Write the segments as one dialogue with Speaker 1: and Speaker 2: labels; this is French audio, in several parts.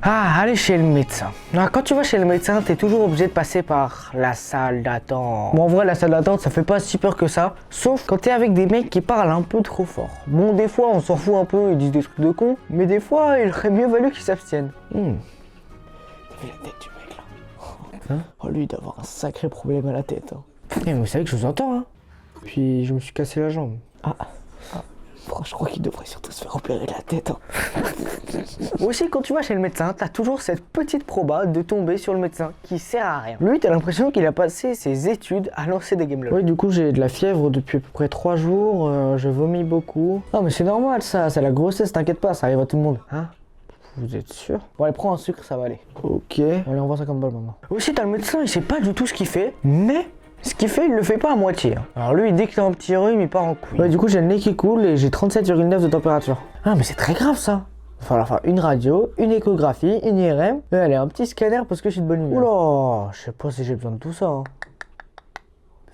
Speaker 1: Ah, aller chez le médecin. Ah, quand tu vas chez le médecin, t'es toujours obligé de passer par la salle d'attente. Bon, en vrai, la salle d'attente, ça fait pas si peur que ça. Sauf quand t'es avec des mecs qui parlent un peu trop fort. Bon, des fois, on s'en fout un peu, ils disent des trucs de con. Mais des fois, il aurait mieux valu qu'ils s'abstiennent. T'as vu la tête du mec, là? Hein? Oh, lui, il doit avoir un sacré problème à la tête. Hein. Mais vous savez que je vous entends, hein? Puis, je me suis cassé la jambe. Je crois qu'il devrait surtout se faire opérer la tête. Hein. Aussi, quand tu vas chez le médecin, t'as toujours cette petite proba de tomber sur le médecin qui sert à rien. Lui, t'as l'impression qu'il a passé ses études à lancer des games LOL. Oui, du coup, j'ai de la fièvre depuis à peu près 3 jours. Je vomis beaucoup. Non, mais c'est normal, ça. C'est la grossesse, t'inquiète pas, ça arrive à tout le monde. Hein? Vous êtes sûr? Bon, allez, prends un sucre, ça va aller. Ok. Allez, on voit ça comme balle maintenant. Aussi, t'as le médecin, il sait pas du tout ce qu'il fait, mais ce qu'il fait, il le fait pas à moitié. Alors lui, il dit que t'as un petit rhume, il part en couille. Ouais, du coup, j'ai le nez qui coule et j'ai 37,9 de température. Ah, mais c'est très grave ça. Il va falloir faire une radio, une échographie, une IRM, et allez, un petit scanner parce que je suis de bonne humeur. Oula, je sais pas si j'ai besoin de tout ça. Hein.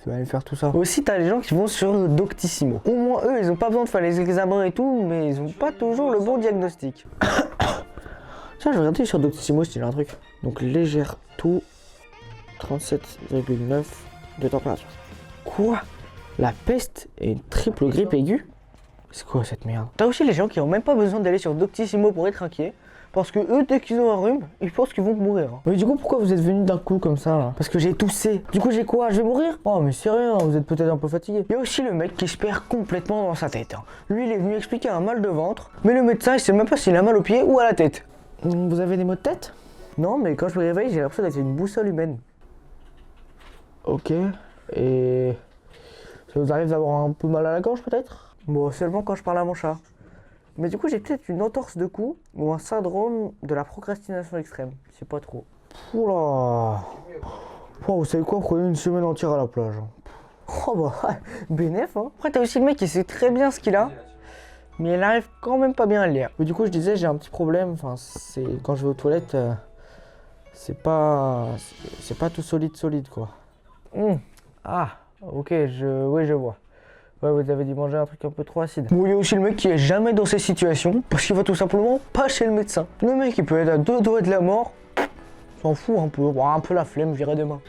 Speaker 1: Je vais aller faire tout ça. Aussi, t'as les gens qui vont sur Doctissimo. Au moins, eux, ils ont pas besoin de faire les examens et tout, mais ils ont pas toujours le bon diagnostic. Tiens, je vais regarder sur Doctissimo si j'ai un truc. Donc, légère toux, 37,9 de température. Quoi? La peste et une triple grippe aiguë? C'est quoi cette merde? T'as aussi les gens qui ont même pas besoin d'aller sur Doctissimo pour être inquiets. Parce que eux, dès qu'ils ont un rhume, ils pensent qu'ils vont mourir. Mais du coup, pourquoi vous êtes venu d'un coup comme ça là? Parce que j'ai toussé. Du coup, j'ai quoi? Je vais mourir? Oh, mais c'est rien, vous êtes peut-être un peu fatigué. Il y a aussi le mec qui se perd complètement dans sa tête. Lui, il est venu expliquer un mal de ventre, mais le médecin, il sait même pas s'il a mal au pied ou à la tête. Vous avez des maux de tête? Non, mais quand je me réveille, j'ai l'impression d'être une boussole humaine. Ok. Et ça vous arrive d'avoir un peu mal à la gorge peut-être? Bon, seulement quand je parle à mon chat. Mais du coup, j'ai peut-être une entorse de cou ou un syndrome de la procrastination extrême. Je sais pas trop. Oula. Oh, vous savez quoi? Prenez une semaine entière à la plage. Oh bah, bénef, hein. Après, t'as aussi le mec qui sait très bien ce qu'il a, mais il arrive quand même pas bien à le lire. Mais du coup, je disais, j'ai un petit problème. Enfin, c'est quand je vais aux toilettes, c'est pas tout solide quoi. Ah, ok, oui, je vois. Ouais, vous avez dû manger un truc un peu trop acide. Bon, il y a aussi le mec qui est jamais dans ces situations parce qu'il va tout simplement pas chez le médecin. Le mec, il peut être à 2 doigts de la mort, s'en fout un peu, un peu la flemme, j'irai demain.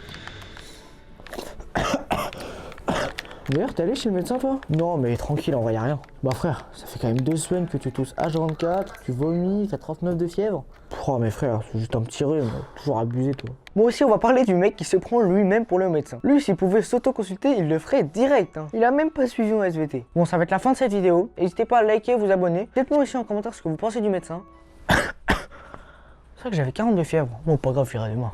Speaker 1: D'ailleurs, t'es allé chez le médecin toi? Non, mais tranquille, en vrai, y'a rien. Bah frère, ça fait quand même 2 semaines que tu tousses H24, tu vomis, t'as 39 de fièvre. Oh mais frère, c'est juste un petit rhume, toujours abusé toi. Moi aussi, on va parler du mec qui se prend lui-même pour le médecin. Lui, s'il pouvait s'auto-consulter, il le ferait direct. Hein. Il a même pas suivi un SVT. Bon, ça va être la fin de cette vidéo. N'hésitez pas à liker, vous abonner. Dites-moi aussi en commentaire ce que vous pensez du médecin. C'est vrai que j'avais 42 fièvres. Bon, pas grave, j'irai demain.